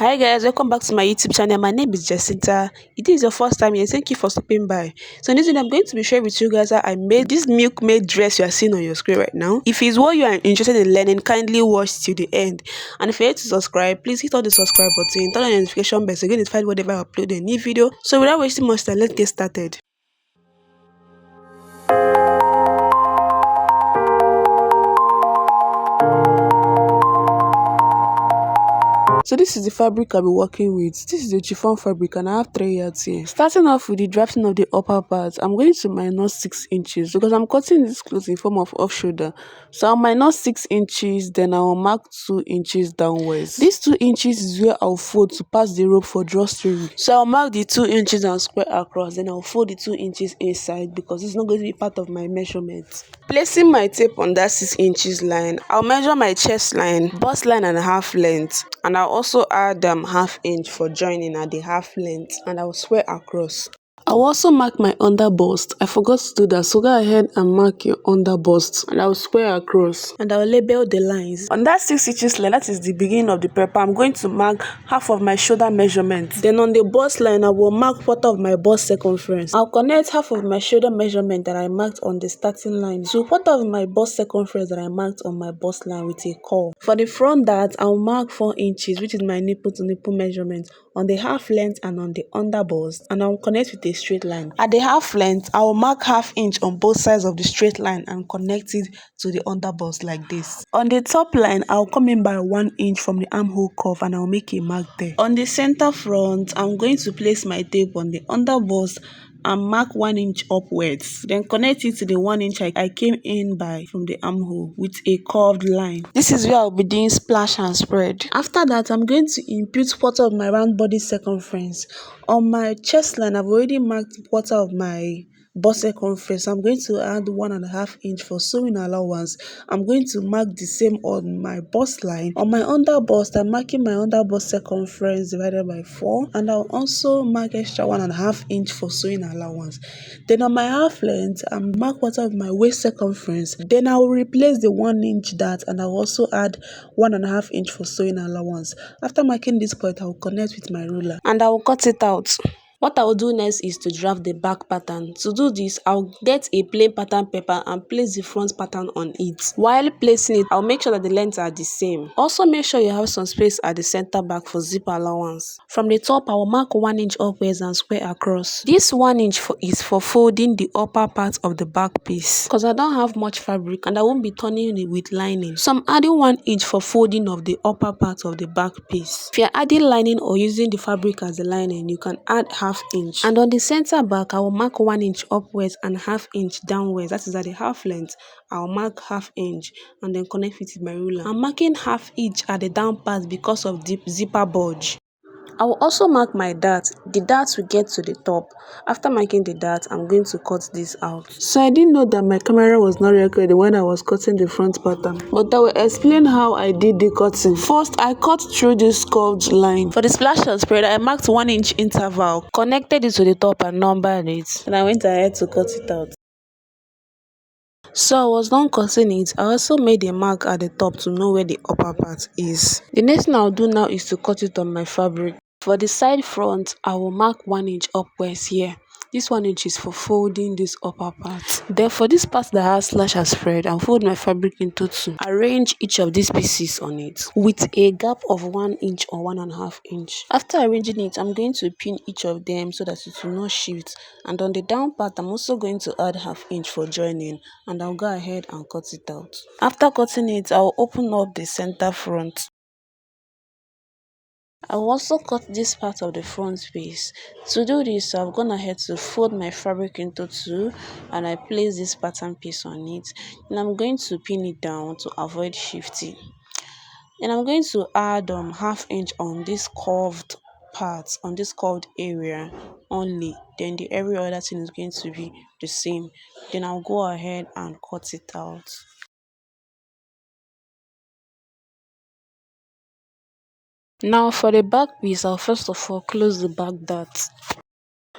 Hi guys, welcome back to my YouTube channel. My name is Jacinta. If this is your first time here, thank you for stopping by. So in this video, I'm going to be sharing with you guys how I made this Milkmaid dress you are seeing on your screen right now. If it's what you are interested in learning, kindly watch till the end. And if you're yet to subscribe, please hit on the subscribe button, turn on the notification bell so you get notified whenever I upload a new video. So without wasting much time, let's get started. So this is the fabric I'll be working with. This is the chiffon fabric and I have 3 yards here. Starting off with the drafting of the upper part, I'm going to minus 6 inches because I'm cutting this cloth in form of off shoulder. So I'll minus 6 inches, then I'll mark 2 inches downwards. This 2 inches is where I'll fold to pass the rope for drawstring. So I'll mark the 2 inches and square across, then I'll fold the 2 inches inside because it's not going to be part of my measurement. Placing my tape on that 6 inches line, I'll measure my chest line, bust line and half length, and I'll also add half inch for joining at the half length, and I'll square across. I'll also mark my under bust. I forgot to do that, so go ahead and mark your under bust and I'll square across and I'll label the lines. On that 6 inches line, that is the beginning of the prepper, I'm going to mark half of my shoulder measurement. Then on the bust line, I will mark quarter of my bust circumference. I'll connect half of my shoulder measurement that I marked on the starting line to quarter of my bust circumference that I marked on my bust line with a curve. For the front dart, I'll mark 4 inches, which is my nipple to nipple measurement, on the half length and on the under bust, and I'll connect with a straight line. At the half length, I will mark half inch on both sides of the straight line and connect it to the under bust like this. On the top line, I'll come in by 1 inch from the armhole curve and I'll make a mark there. On the center front, I'm going to place my tape on the under bust and mark 1 inch upwards, then connect it to the 1 inch I came in by from the armhole with a curved line. This is where I'll be doing splash and spread. After that, I'm going to impute quarter of my round body circumference. On my chest line, I've already marked quarter of my bust circumference. I'm going to add 1.5 inch for sewing allowance. I'm going to mark the same on my bust line. On my under bust, I'm marking my under bust circumference divided by 4, and I'll also mark extra 1.5 inch for sewing allowance. Then on my half length, I'm mark quarter of my waist circumference. Then I will replace the 1 inch dart and I'll also add 1.5 inch for sewing allowance. After marking this point, I'll connect with my ruler and I will cut it out. What I will do next is to draft the back pattern. To do this, I'll get a plain pattern paper and place the front pattern on it. While placing it, I'll make sure that the lengths are the same. Also make sure you have some space at the center back for zip allowance. From the top, I will mark 1 inch upwards and square across. This 1 inch is for folding the upper part of the back piece because I don't have much fabric and I won't be turning it with lining. So I'm adding 1 inch for folding of the upper part of the back piece. If you're adding lining or using the fabric as the lining, you can add half inch. And on the center back, I will mark 1 inch upwards and half inch downwards. That is at the half length. I'll mark half inch and then connect it with my ruler. I'm marking half inch at the down part because of the zipper bulge. I will also mark my dart. The dart will get to the top. After marking the dart, I'm going to cut this out. So I didn't know that my camera was not recording when I was cutting the front pattern, but I will explain how I did the cutting. First, I cut through this curved line. For the splash and spread, I marked 1 inch interval, connected it to the top and numbered it. And I went ahead to cut it out. So I was done cutting it. I also made a mark at the top to know where the upper part is. The next thing I'll do now is to cut it on my fabric. For the side front, I will mark 1 inch upwards here. This 1 inch is for folding this upper part. Then for this part that has slash and spread, I'll fold my fabric into 2. Arrange each of these pieces on it with a gap of 1 inch or 1.5 inch. After arranging it, I'm going to pin each of them so that it will not shift. And on the down part, I'm also going to add half inch for joining, and I'll go ahead and cut it out. After cutting it, I'll open up the center front. I will also cut this part of the front piece. To do this, I've gone ahead to fold my fabric into 2 and I place this pattern piece on it. And I'm going to pin it down to avoid shifting. And I'm going to add half inch on this curved part, on this curved area only. Then the every other thing is going to be the same. Then I'll go ahead and cut it out. Now for the back piece, I'll first of all close the back dart.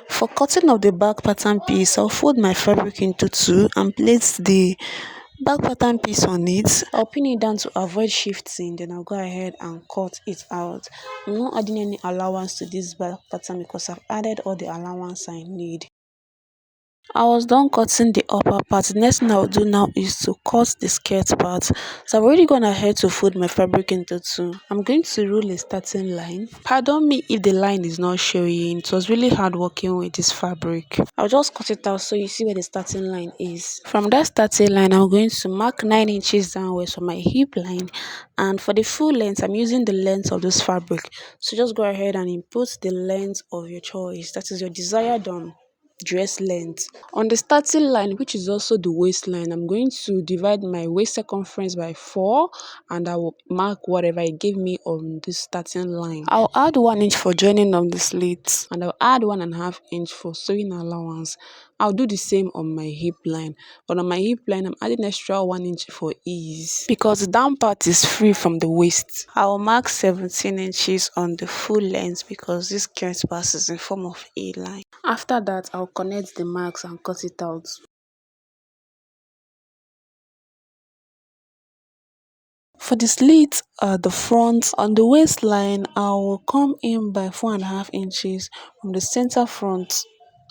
For cutting of the back pattern piece, I'll fold my fabric into 2 and place the back pattern piece on it. I'll pin it down to avoid shifting, then I'll go ahead and cut it out. I'm not adding any allowance to this back pattern because I've added all the allowance I need. I was done cutting the upper part. The next thing I'll do now is to cut the skirt part. So I've already gone ahead to fold my fabric into two. I'm going to rule a starting line. Pardon me if the line is not showing. It was really hard working with this fabric. I'll just cut it out so you see where the starting line is. From that starting line, I'm going to mark 9 inches downwards for my hip line. And for the full length, I'm using the length of this fabric. So just go ahead and input the length of your choice. That is your desired dress length. On the starting line, which is also the waistline, I'm going to divide my waist circumference by 4 and I will mark whatever it gave me on this starting line. I'll add 1 inch for joining of the slits and I'll add 1.5 inch for sewing allowance. I'll do the same on my hip line, but on my hip line I'm adding extra 1 inch for ease because the down part is free from the waist. I'll mark 17 inches on the full length because this skirt passes in form of A-line. After that, I'll connect the marks and cut it out. For the slit at the front, on the waistline, I will come in by 4.5 inches from the center front.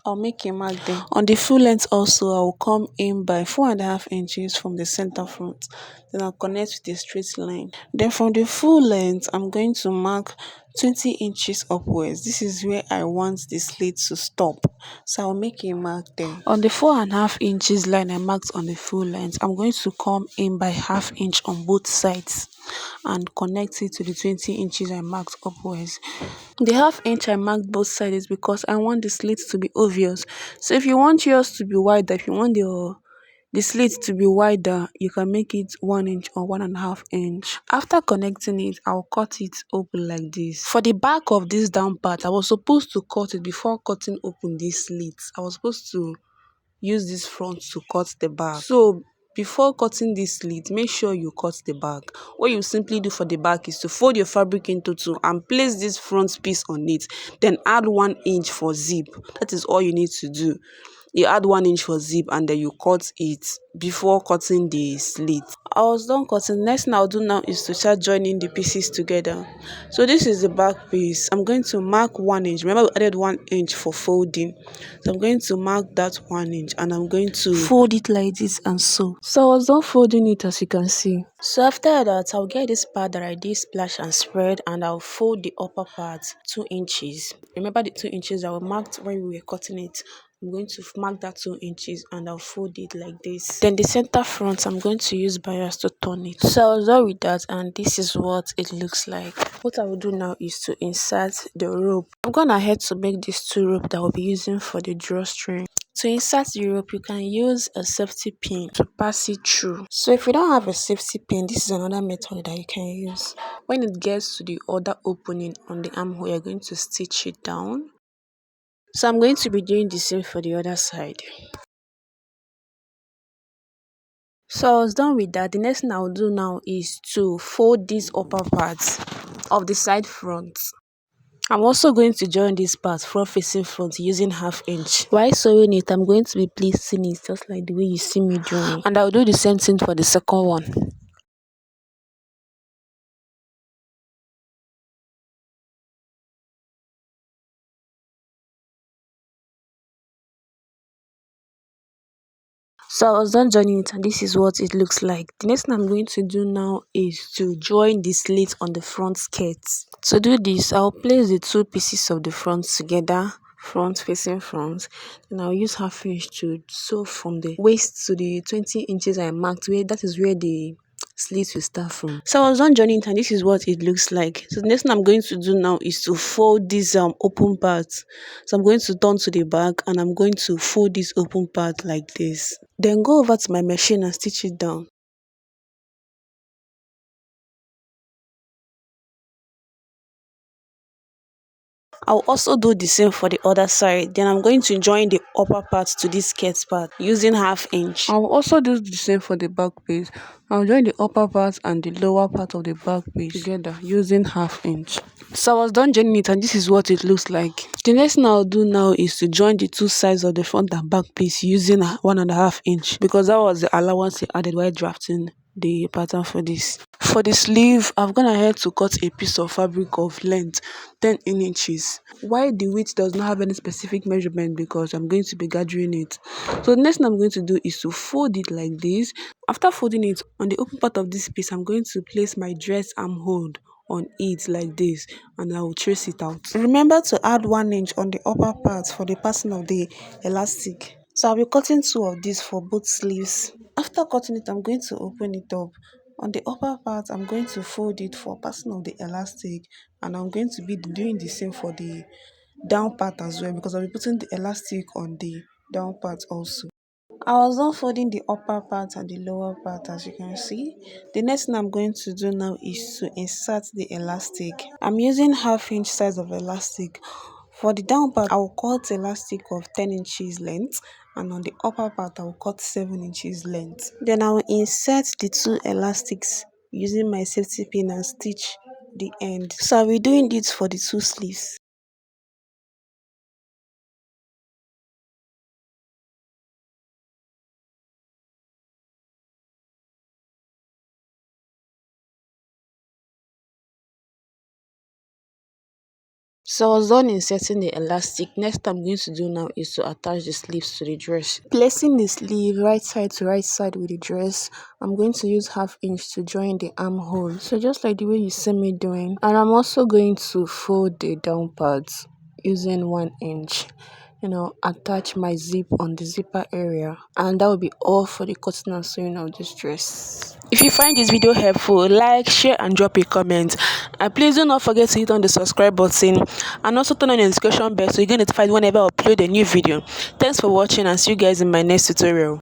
I'll make a mark there. On the full length also, I will come in by 4.5 inches from the center front. Then I'll connect with a straight line. Then from the full length, I'm going to mark 20 inches upwards. This is where I want the slit to stop. So I'll make a mark there. On the 4.5 inches line I marked on the full length, I'm going to come in by 1/2 inch on both sides and connect it to the 20 inches I marked upwards. The 1/2 inch I marked both sides is because I want the slit to be obvious. So if you want yours to be wider, if you want the slit to be wider, you can make it 1 inch or 1.5 inch. After connecting it, I'll cut it open like this. For the back of this down part, I was supposed to cut it before cutting open this slit. I was supposed to use this front to cut the back. So before cutting this slit, make sure you cut the back. What you simply do for the back is to fold your fabric into two and place this front piece on it, then add 1 inch for zip. That is all you need to do. You add 1 inch for zip and then you cut it before cutting the slit. I was done cutting. Next thing I'll do now is to start joining the pieces together. So this is the back piece. I'm going to mark 1 inch. Remember we added 1 inch for folding. So I'm going to mark that 1 inch and I'm going to fold it like this and sew. So I was done folding it as you can see. So after that, I'll get this part that I did splash and spread and I'll fold the upper part 2 inches. Remember the 2 inches that were marked when we were cutting it. I'm going to mark that 2 inches and I'll fold it like this. Then the center front, I'm going to use bias to turn it. So I was done with that and this is what it looks like. What I will do now is to insert the rope. I'm going ahead to make these 2 ropes that I'll be using for the drawstring. To insert the rope, you can use a safety pin to pass it through. So if you don't have a safety pin, this is another method that you can use. When it gets to the other opening on the armhole, you're going to stitch it down. So I'm going to be doing the same for the other side. So I was done with that. The next thing I'll do now is to fold these upper parts of the side front. I'm also going to join this part front facing front using 1/2 inch. While sewing it, I'm going to be placing it just like the way you see me doing. And I'll do the same thing for the second one. So I was done joining it and this is what it looks like. The next thing I'm going to do now is to join the slit on the front skirt. To do this, I'll place the 2 pieces of the front together, front facing front. Then I'll use 1/2 inch to sew from the waist to the 20 inches I marked, where that is where the slit will start from. So I was done joining it and this is what it looks like. So the next thing I'm going to do now is to fold this open part. So I'm going to turn to the back and I'm going to fold this open part like this. Then go over to my machine and stitch it down. I'll also do the same for the other side. Then I'm going to join the upper part to this skirt part using 1/2 inch. I'll also do the same for the back piece. I'll join the upper part and the lower part of the back piece together using 1/2 inch. So I was done joining it, and this is what it looks like. The next thing I'll do now is to join the two sides of the front and back piece using 1.5 inch, because that was the allowance he added while drafting the pattern for this. For the sleeve, I've gone ahead to cut a piece of fabric of length 10 inches. Why the width does not have any specific measurement, because I'm going to be gathering it. So the next thing I'm going to do is to fold it like this. After folding it, on the open part of this piece, I'm going to place my dress armhole on it like this, and I will trace it out. Remember to add 1 inch on the upper part for the passing of the elastic. So I'll be cutting two of these for both sleeves. After cutting it, I'm going to open it up. On the upper part, I'm going to fold it for passing of the elastic, and I'm going to be doing the same for the down part as well, because I'll be putting the elastic on the down part also. I was done folding the upper part and the lower part, as you can see. The next thing I'm going to do now is to insert the elastic. I'm using 1/2 inch size of elastic. For the down part, I will cut elastic of 10 inches length, and on the upper part, I will cut 7 inches length. Then I will insert the two elastics using my safety pin and stitch the end. So I'll be doing this for the two sleeves. So I was done inserting the elastic. Next I'm going to do now is to attach the sleeves to the dress. Placing the sleeve right side to right side with the dress, I'm going to use 1/2 inch to join the armhole. So just like the way you see me doing. And I'm also going to fold the down parts using 1 inch. Attach my zip on the zipper area, and that will be all for the cutting and sewing of this dress. If you find this video helpful, like, share and drop a comment, and please do not forget to hit on the subscribe button and also turn on the notification bell so you get notified whenever I upload a new video. Thanks for watching, and see you guys in my next tutorial.